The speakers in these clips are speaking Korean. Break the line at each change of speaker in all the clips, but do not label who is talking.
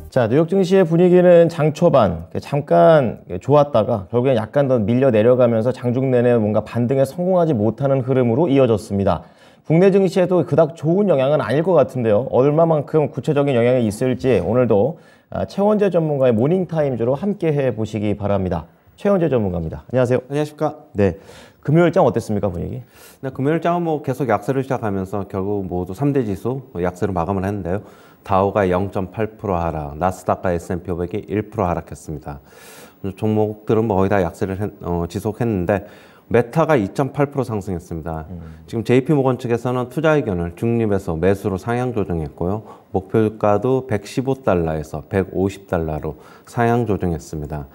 자, 뉴욕 증시의 분위기는 장 초반 잠깐 좋았다가 결국엔 약간 더 밀려 내려가면서 장중 내내 뭔가 반등에 성공하지 못하는 흐름으로 이어졌습니다. 국내 증시에도 그닥 좋은 영향은 아닐 것 같은데요. 얼마만큼 구체적인 영향이 있을지 오늘도 최원재 전문가의 모닝타임즈로 함께 해보시기 바랍니다. 최원재 전문가입니다. 안녕하세요.
안녕하십니까.
네. 금요일장 어땠습니까, 분위기?
네, 금요일장은 뭐 계속 약세를 시작하면서 결국 모두 3대 지수 약세로 마감을 했는데요. 다우가 0.8% 하락, 나스닥과 S&P 500이 1% 하락했습니다. 종목들은 뭐 거의 다 약세를 지속했는데 메타가 2.8% 상승했습니다. 지금 JP모건 측에서는 투자 의견을 중립에서 매수로 상향 조정했고요. 목표가도 115달러에서 150달러로 상향 조정했습니다.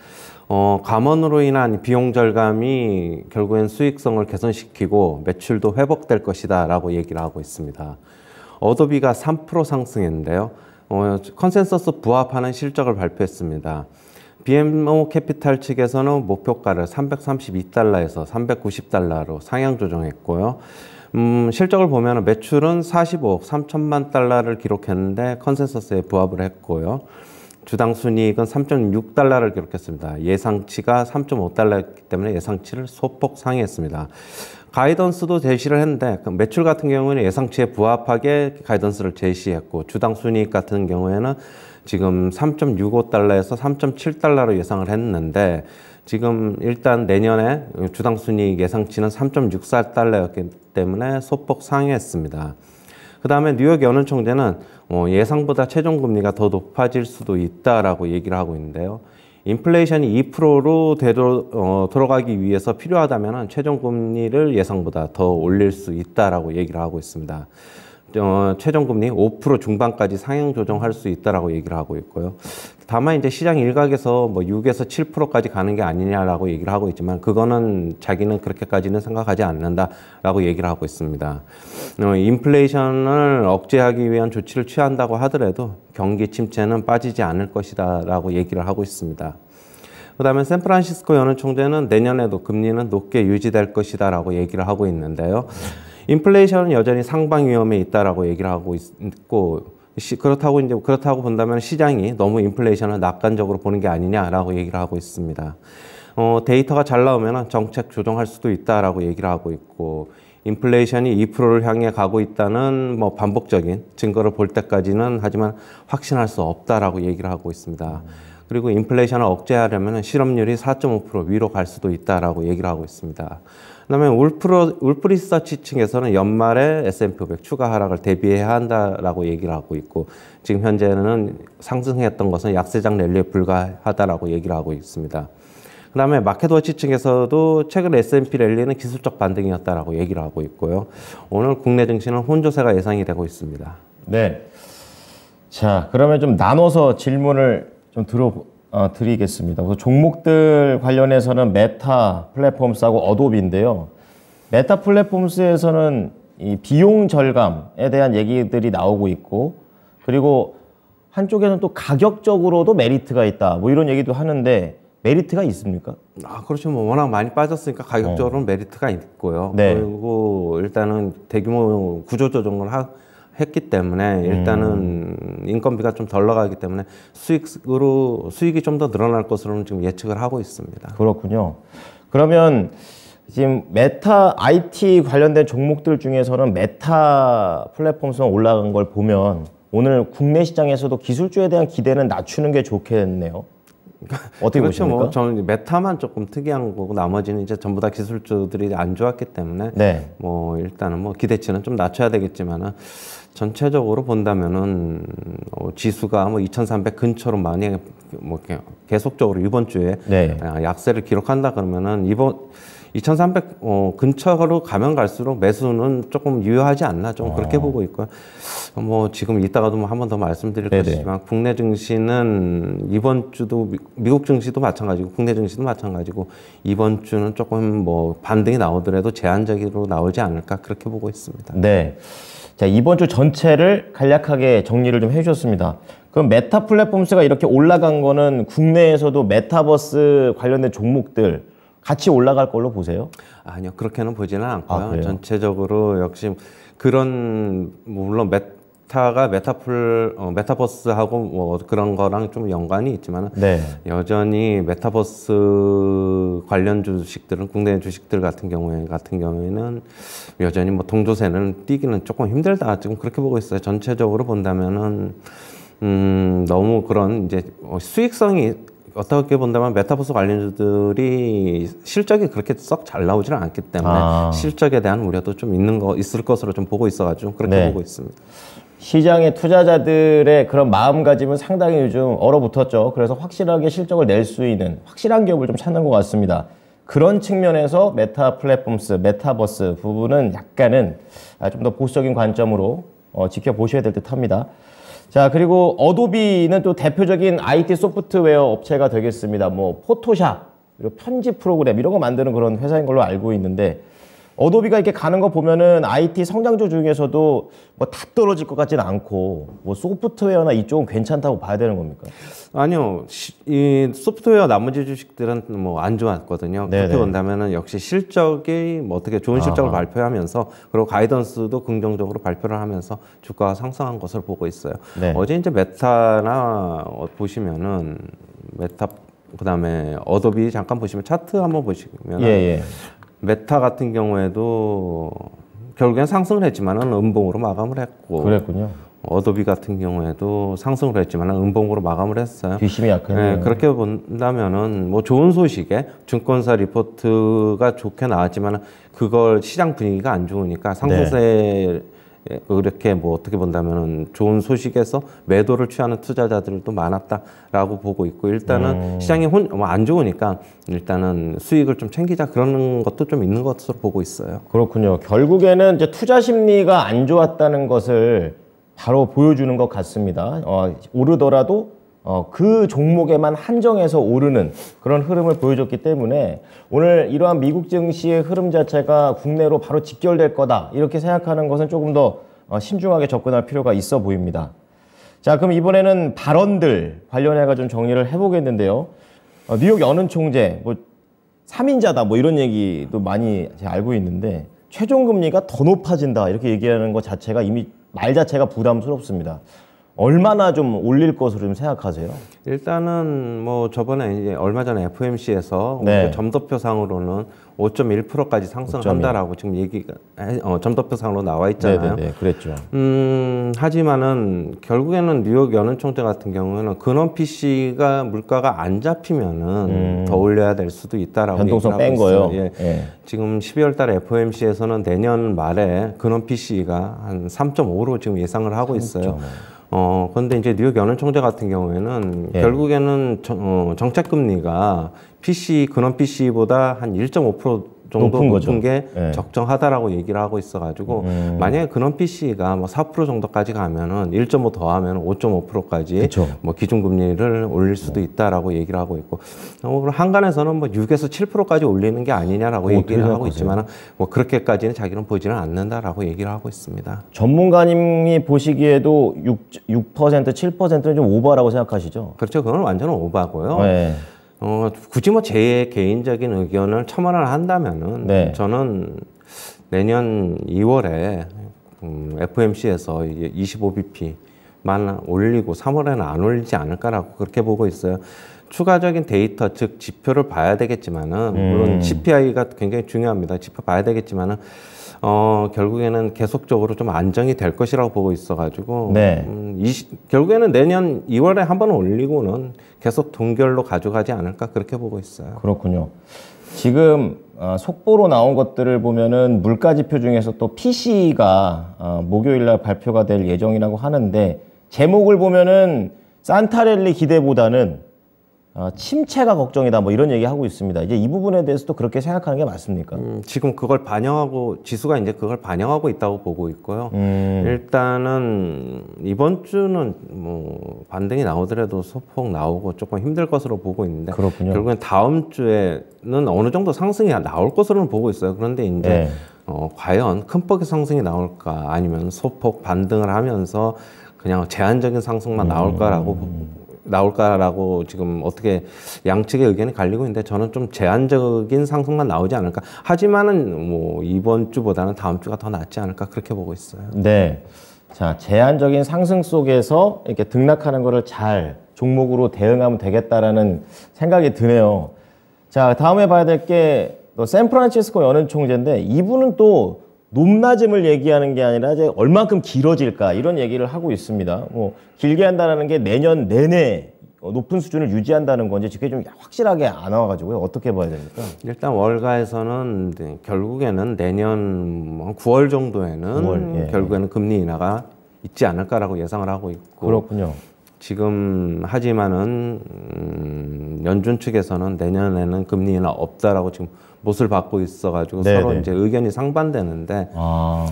감원으로 인한 비용 절감이 결국엔 수익성을 개선시키고 매출도 회복될 것이다 라고 얘기를 하고 있습니다. 어도비가 3% 상승했는데요. 컨센서스 부합하는 실적을 발표했습니다. BMO 캐피탈 측에서는 목표가를 332달러에서 390달러로 상향 조정했고요. 실적을 보면 매출은 45억 3천만 달러를 기록했는데 컨센서스에 부합을 했고요. 주당 순이익은 3.6달러를 기록했습니다. 예상치가 3.5달러였기 때문에 예상치를 소폭 상회했습니다. 가이던스도 제시를 했는데 매출 같은 경우에는 예상치에 부합하게 가이던스를 제시했고 주당 순이익 같은 경우에는 지금 3.65달러에서 3.7달러로 예상을 했는데 지금 일단 내년에 주당 순이익 예상치는 3.64달러였기 때문에 소폭 상회했습니다. 그 다음에 뉴욕 연은총재는 예상보다 최종금리가 더 높아질 수도 있다라고 얘기를 하고 있는데요. 인플레이션이 2%로 들어가기 위해서 필요하다면 최종금리를 예상보다 더 올릴 수 있다라고 얘기를 하고 있습니다. 최종금리 5% 중반까지 상향 조정할 수 있다라고 얘기를 하고 있고요. 다만 이제 시장 일각에서 뭐 6에서 7%까지 가는 게 아니냐라고 얘기를 하고 있지만 그거는 자기는 그렇게까지는 생각하지 않는다라고 얘기를 하고 있습니다. 인플레이션을 억제하기 위한 조치를 취한다고 하더라도 경기 침체는 빠지지 않을 것이다라고 얘기를 하고 있습니다. 그 다음에 샌프란시스코 연은총재는 내년에도 금리는 높게 유지될 것이다라고 얘기를 하고 있는데요. 인플레이션은 여전히 상방 위험에 있다라고 얘기를 하고 있고 그렇다고 본다면 시장이 너무 인플레이션을 낙관적으로 보는 게 아니냐라고 얘기를 하고 있습니다. 데이터가 잘 나오면 정책 조정할 수도 있다라고 얘기를 하고 있고 인플레이션이 2%를 향해 가고 있다는 뭐 반복적인 증거를 볼 때까지는 하지만 확신할 수 없다라고 얘기를 하고 있습니다. 그리고 인플레이션을 억제하려면 실업률이 4.5% 위로 갈 수도 있다라고 얘기를 하고 있습니다. 그다음에 울프 리서치 층에서는 연말에 S&P 500 추가 하락을 대비해야 한다라고 얘기를 하고 있고 지금 현재는 상승했던 것은 약세장 랠리에 불과하다라고 얘기를 하고 있습니다. 그다음에 마켓워치 측에서도 최근 S&P 랠리는 기술적 반등이었다라고 얘기를 하고 있고요. 오늘 국내 증시는 혼조세가 예상이 되고 있습니다.
네. 자, 그러면 좀 나눠서 질문을 좀 드리겠습니다. 그래서 종목들 관련해서는 메타 플랫폼스하고 어도비인데요. 메타 플랫폼스에서는 이 비용 절감에 대한 얘기들이 나오고 있고 그리고 한쪽에는 또 가격적으로도 메리트가 있다. 뭐 이런 얘기도 하는데 메리트가 있습니까?
그렇죠. 뭐 워낙 많이 빠졌으니까 가격적으로는 메리트가 있고요.
네.
그리고 일단은 대규모 구조조정을 했기 때문에 일단은 인건비가 좀 덜 나가기 때문에 수익이 좀 더 늘어날 것으로는 지금 예측을 하고 있습니다.
그렇군요. 그러면 지금 메타 IT 관련된 종목들 중에서는 메타 플랫폼스가 올라간 걸 보면 오늘 국내 시장에서도 기술주에 대한 기대는 낮추는 게 좋겠네요. 어떻게
그렇죠.
보십니까?
뭐 저는 메타만 조금 특이한 거고 나머지는 이제 전부 다 기술주들이 안 좋았기 때문에
네.
뭐 일단은 뭐 기대치는 좀 낮춰야 되겠지만은 전체적으로 본다면은 지수가 뭐 2,300 근처로 만약에 뭐 계속적으로 이번 주에
네.
약세를 기록한다 그러면은 2,300 근처로 가면 갈수록 매수는 조금 유효하지 않나 좀 그렇게 보고 있고요. 뭐 지금 이따가도 뭐 한 번 더 말씀드릴 것이지만 국내 증시는 이번 주도 미국 증시도 마찬가지고 국내 증시도 마찬가지고 이번 주는 조금 뭐 반등이 나오더라도 제한적으로 나오지 않을까 그렇게 보고 있습니다.
네. 자, 이번 주 전체를 간략하게 정리를 좀 해주셨습니다. 그럼 메타 플랫폼스가 이렇게 올라간 거는 국내에서도 메타버스 관련된 종목들 같이 올라갈 걸로 보세요?
아니요, 그렇게는 보지는 않고요.
그래요?
전체적으로 역시 그런 물론 메타가 메타버스하고 뭐 그런 거랑 좀 연관이 있지만
네.
여전히 메타버스 관련 주식들은 국내 주식들 같은 경우에는 여전히 뭐 동조세는 뛰기는 조금 힘들다 지금 그렇게 보고 있어요. 전체적으로 본다면은 너무 그런 이제 수익성이 어떻게 본다면 메타버스 관련주들이 실적이 그렇게 썩 잘 나오지는 않기 때문에 실적에 대한 우려도 좀 있을 것으로 좀 보고 있어가지고 그렇게
네.
보고 있습니다.
시장의 투자자들의 그런 마음가짐은 상당히 요즘 얼어붙었죠. 그래서 확실하게 실적을 낼 수 있는 확실한 기업을 좀 찾는 것 같습니다. 그런 측면에서 메타 플랫폼스, 메타버스 부분은 약간은 좀 더 보수적인 관점으로 지켜보셔야 될 듯 합니다. 자, 그리고 어도비는 또 대표적인 IT 소프트웨어 업체가 되겠습니다. 뭐 포토샵, 그리고 편집 프로그램 이런 거 만드는 그런 회사인 걸로 알고 있는데 어도비가 이렇게 가는 거 보면은 IT 성장주 중에서도 뭐 다 떨어질 것 같지는 않고 뭐 소프트웨어나 이쪽은 괜찮다고 봐야 되는 겁니까?
아니요, 이 소프트웨어 나머지 주식들은 뭐 안 좋았거든요.
네네.
그렇게 본다면은 역시 실적이 뭐 어떻게 좋은 실적을 발표하면서 그리고 가이던스도 긍정적으로 발표를 하면서 주가가 상승한 것으로 보고 있어요.
네.
어제 이제 메타나 보시면은 메타 그다음에 어도비 잠깐 보시면 차트 한번 보시면
예.
메타 같은 경우에도 결국엔 상승을 했지만은 음봉으로 마감을 했고
그랬군요.
어도비 같은 경우에도 상승을 했지만 음봉으로 마감을 했어요.
뒷심이 약했네요.
네, 그렇게 본다면은 뭐 좋은 소식에 증권사 리포트가 좋게 나왔지만 그걸 시장 분위기가 안 좋으니까 상승세 그렇게 뭐 어떻게 본다면은 좋은 소식에서 매도를 취하는 투자자들도 많았다라고 보고 있고 일단은 시장이 안 좋으니까 일단은 수익을 좀 챙기자 그런 것도 좀 있는 것으로 보고 있어요.
그렇군요. 결국에는 이제 투자 심리가 안 좋았다는 것을 바로 보여주는 것 같습니다. 오르더라도 그 종목에만 한정해서 오르는 그런 흐름을 보여줬기 때문에 오늘 이러한 미국 증시의 흐름 자체가 국내로 바로 직결될 거다 이렇게 생각하는 것은 조금 더 신중하게 접근할 필요가 있어 보입니다. 자, 그럼 이번에는 발언들 관련해가 좀 정리를 해보겠는데요. 뉴욕 연은 총재 뭐 3인자다 뭐 이런 얘기도 많이 제가 알고 있는데 최종 금리가 더 높아진다 이렇게 얘기하는 것 자체가 이미 말 자체가 부담스럽습니다. 얼마나 좀 올릴 것으로 좀 생각하세요?
일단은 뭐 저번에 이제 얼마 전에 FOMC에서
네.
점도표상으로는 5.1%까지 상승한다라고 지금 얘기가 점도표상으로 나와 있잖아요.
네, 그랬죠.
하지만은 결국에는 뉴욕 연은 총재 같은 경우에는 근원 PC가 물가가 안 잡히면은 더 올려야 될 수도 있다라고
변동성
얘기를 하고
뺀
있어요.
거요.
예.
예.
지금 12월달에 FOMC에서는 내년 말에 근원 PC가 한 3.5로 지금 예상을 하고 있어요. 그런데 이제 뉴욕 연은 총재 같은 경우에는 결국에는 정책 금리가 근원 PC보다 한 1.5% 정도 높은 게 적정하다라고 얘기를 하고 있어가지고 만약에 근원 PC가 뭐 4% 정도까지 가면은 1.5 더하면 5.5%까지 뭐 기준금리를 올릴 수도 있다라고 얘기를 하고 있고 한간에서는 뭐 6에서 7%까지 올리는 게 아니냐라고 얘기를 하고 있지만 뭐 그렇게까지는 자기는 보지는 않는다라고 얘기를 하고 있습니다.
전문가님이 보시기에도 6%, 7%는 좀 오버라고 생각하시죠?
그렇죠. 그건 완전 오버고요.
네.
굳이 뭐 제 개인적인 의견을 첨언을 한다면은 저는 내년 2월에 FOMC에서 25bp만 올리고 3월에는 안 올리지 않을까라고 그렇게 보고 있어요. 추가적인 데이터, 즉 지표를 봐야 되겠지만은 물론 CPI가 굉장히 중요합니다. 지표 봐야 되겠지만은 결국에는 계속적으로 좀 안정이 될 것이라고 보고 있어가지고 결국에는 내년 2월에 한 번 올리고는 계속 동결로 가져가지 않을까 그렇게 보고 있어요.
그렇군요. 지금 속보로 나온 것들을 보면은 물가 지표 중에서 또 PC가 목요일날 발표가 될 예정이라고 하는데 제목을 보면은 산타랠리 기대보다는 침체가 걱정이다 뭐 이런 얘기 하고 있습니다. 이제 이 부분에 대해서도 그렇게 생각하는 게 맞습니까?
지금 그걸 반영하고 지수가 이제 그걸 반영하고 있다고 보고 있고요. 일단은 이번 주는 뭐 반등이 나오더라도 소폭 나오고 조금 힘들 것으로 보고 있는데 결국엔 다음 주에는 어느 정도 상승이 나올 것으로는 보고 있어요. 그런데 이제 과연 큰 폭의 상승이 나올까 아니면 소폭 반등을 하면서 그냥 제한적인 상승만 나올까라고 지금 어떻게 양측의 의견이 갈리고 있는데 저는 좀 제한적인 상승만 나오지 않을까. 하지만은 뭐 이번 주보다는 다음 주가 더 낫지 않을까 그렇게 보고 있어요.
네. 자, 제한적인 상승 속에서 이렇게 등락하는 거를 잘 종목으로 대응하면 되겠다라는 생각이 드네요. 자, 다음에 봐야 될 게 샌프란시스코 연은 총재인데 이분은 또 높낮음을 얘기하는 게 아니라 이제 얼만큼 길어질까 이런 얘기를 하고 있습니다. 뭐 길게 한다는 게 내년 내내 높은 수준을 유지한다는 건지 그게 좀 확실하게 안 나와가지고요. 어떻게 봐야 됩니까?
일단 월가에서는 결국에는 내년 9월 정도에는
9월, 예.
결국에는 금리 인하가 있지 않을까라고 예상을 하고 있고
그렇군요.
지금 하지만은 연준 측에서는 내년에는 금리 인하 없다라고 지금 못을 받고 있어가지고
네네.
서로 이제 의견이 상반되는데
아,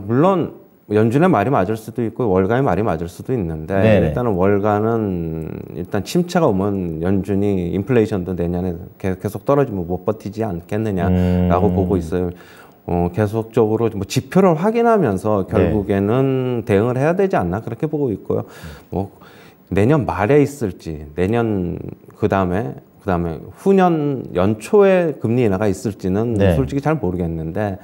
물론 연준의 말이 맞을 수도 있고 월가의 말이 맞을 수도 있는데
네네.
일단은 월가는 일단 침체가 오면 연준이 인플레이션도 내년에 계속 떨어지면 못 버티지 않겠느냐라고 보고 있어요. 계속적으로 뭐 지표를 확인하면서 결국에는 대응을 해야 되지 않나 그렇게 보고 있고요. 뭐 내년 말에 있을지 내년 그다음에 후년 연초에 금리 인하가 있을지는
네.
솔직히 잘 모르겠는데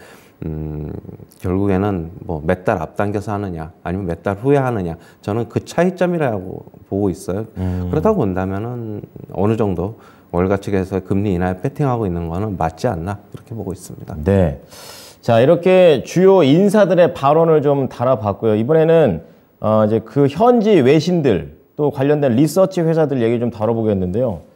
결국에는 뭐 몇 달 앞당겨서 하느냐 아니면 몇 달 후에 하느냐 저는 그 차이점이라고 보고 있어요. 그렇다고 본다면은 어느 정도 월가 측에서 금리 인하에 배팅하고 있는 거는 맞지 않나 그렇게 보고 있습니다.
네. 자, 이렇게 주요 인사들의 발언을 좀 달아봤고요. 이번에는 이제 그 현지 외신들 또 관련된 리서치 회사들 얘기 좀 다뤄보겠는데요.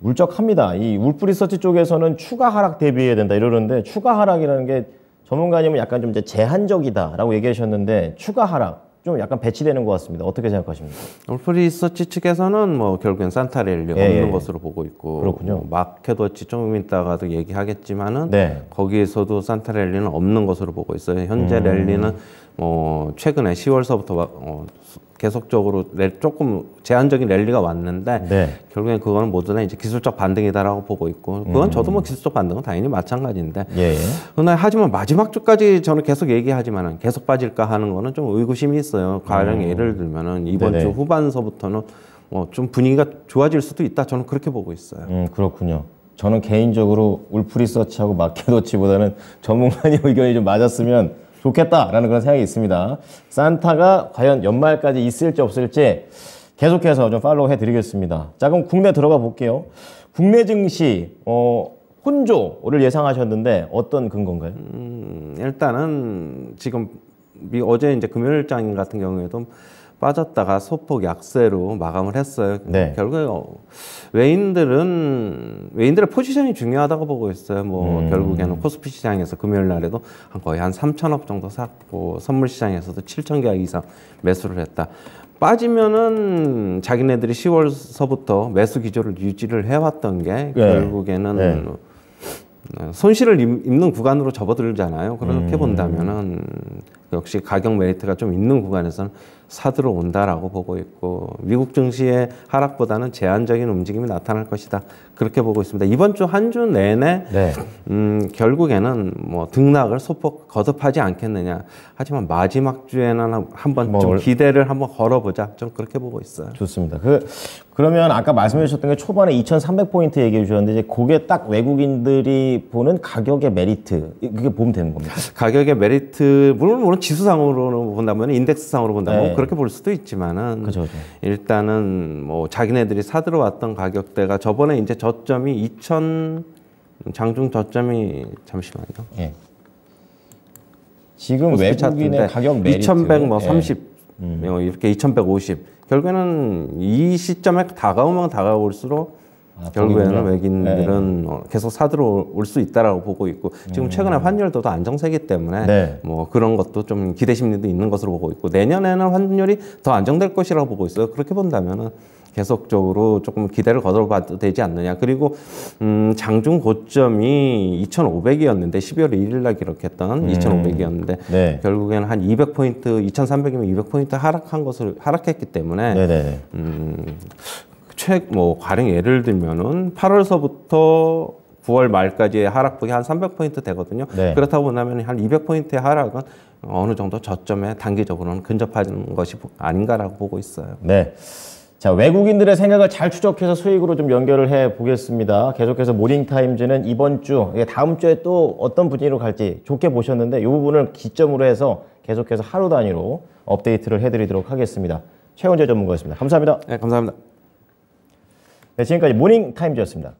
울적합니다. 이 울프 리서치 쪽에서는 추가 하락 대비해야 된다 이러는데 추가 하락이라는 게 전문가님은 약간 좀 이제 제한적이다라고 얘기하셨는데 추가 하락 좀 약간 배치되는 것 같습니다. 어떻게 생각하십니까?
울프 리서치 측에서는 뭐 결국엔 산타랠리 없는 것으로 보고 있고
그렇군요.
뭐 마켓워치 조금 있다가도 얘기하겠지만은
네.
거기에서도 산타랠리는 없는 것으로 보고 있어요. 현재 랠리는 최근에 10월서부터 계속적으로 조금 제한적인 랠리가 왔는데
네.
결국엔 그거는 모두 다 이제 기술적 반등이다라고 보고 있고 그건 저도 뭐 기술적 반등은 당연히 마찬가지인데
예.
그러나 하지만 마지막 주까지 저는 계속 얘기하지만은 계속 빠질까 하는 거는 좀 의구심이 있어요. 가령 예를 들면은 이번
네네.
주 후반서부터는 좀 분위기가 좋아질 수도 있다. 저는 그렇게 보고 있어요.
그렇군요. 저는 개인적으로 울프 리서치하고 마켓워치보다는 전문가님 의견이 좀 맞았으면 좋겠다라는 그런 생각이 있습니다. 산타가 과연 연말까지 있을지 없을지 계속해서 좀 팔로우 해드리겠습니다. 자, 그럼 국내 들어가 볼게요. 국내 증시 혼조를 예상하셨는데 어떤 근거인가요?
일단은 지금 어제 이제 금요일장 같은 경우에도 빠졌다가 소폭 약세로 마감을 했어요.
네.
결국에 외인들의 포지션이 중요하다고 보고 있어요. 결국에는 코스피 시장에서 금요일 날에도 거의 한 3천억 정도 샀고 선물 시장에서도 7천 개 이상 매수를 했다. 빠지면은 자기네들이 10월서부터 매수 기조를 유지를 해왔던 게 결국에는 손실을 입는 구간으로 접어들잖아요. 그렇게 본다면은 역시 가격 메리트가 좀 있는 구간에서는 사들어 온다라고 보고 있고 미국 증시의 하락보다는 제한적인 움직임이 나타날 것이다. 그렇게 보고 있습니다. 이번 주 한 주 내내 결국에는 뭐 등락을 소폭 거듭하지 않겠느냐. 하지만 마지막 주에는 한번 좀 기대를 한번 걸어보자. 좀 그렇게 보고 있어요.
좋습니다. 그러면 아까 말씀해 주셨던 게 초반에 2,300포인트 얘기해 주셨는데 이제 그게 딱 외국인들이 보는 가격의 메리트 그게 보면 되는 겁니다.
가격의 메리트 물론 지수상으로 본다면 인덱스상으로 본다면 그렇게 볼 수도 있지만은
그렇죠.
일단은 뭐 자기네들이 사들어왔던 가격대가 저번에 이제 저점이 장중 저점이 잠시만요.
예. 지금 외국인의 가격 메리트
2,130 이렇게 2,150 결국에는 이 시점에 다가올수록 결국에는 외국인들은 계속 사들어 올 수 있다라고 보고 있고 지금 최근에 환율도 안정세기 때문에 뭐 그런 것도 좀 기대 심리도 있는 것으로 보고 있고 내년에는 환율이 더 안정될 것이라고 보고 있어요. 그렇게 본다면은 계속적으로 조금 기대를 거둬봐도 되지 않느냐. 그리고 장중 고점이 2,500이었는데 12월 1일 날 기록했던 2,500이었는데 결국에는 한 200포인트, 2,300이면 200포인트 하락했기 때문에 가령 예를 들면은 8월서부터 9월 말까지의 하락폭이 한 300포인트 되거든요. 그렇다고 보면 한 200포인트의 하락은 어느 정도 저점에 단기적으로는 근접하는 것이 아닌가라고 보고 있어요.
네. 자, 외국인들의 생각을 잘 추적해서 수익으로 좀 연결을 해 보겠습니다. 계속해서 모닝타임즈는 이번 주, 다음 주에 또 어떤 분위기로 갈지 좋게 보셨는데 이 부분을 기점으로 해서 계속해서 하루 단위로 업데이트를 해드리도록 하겠습니다. 최원재 전문가였습니다. 감사합니다.
네, 감사합니다.
네, 지금까지 모닝타임즈였습니다.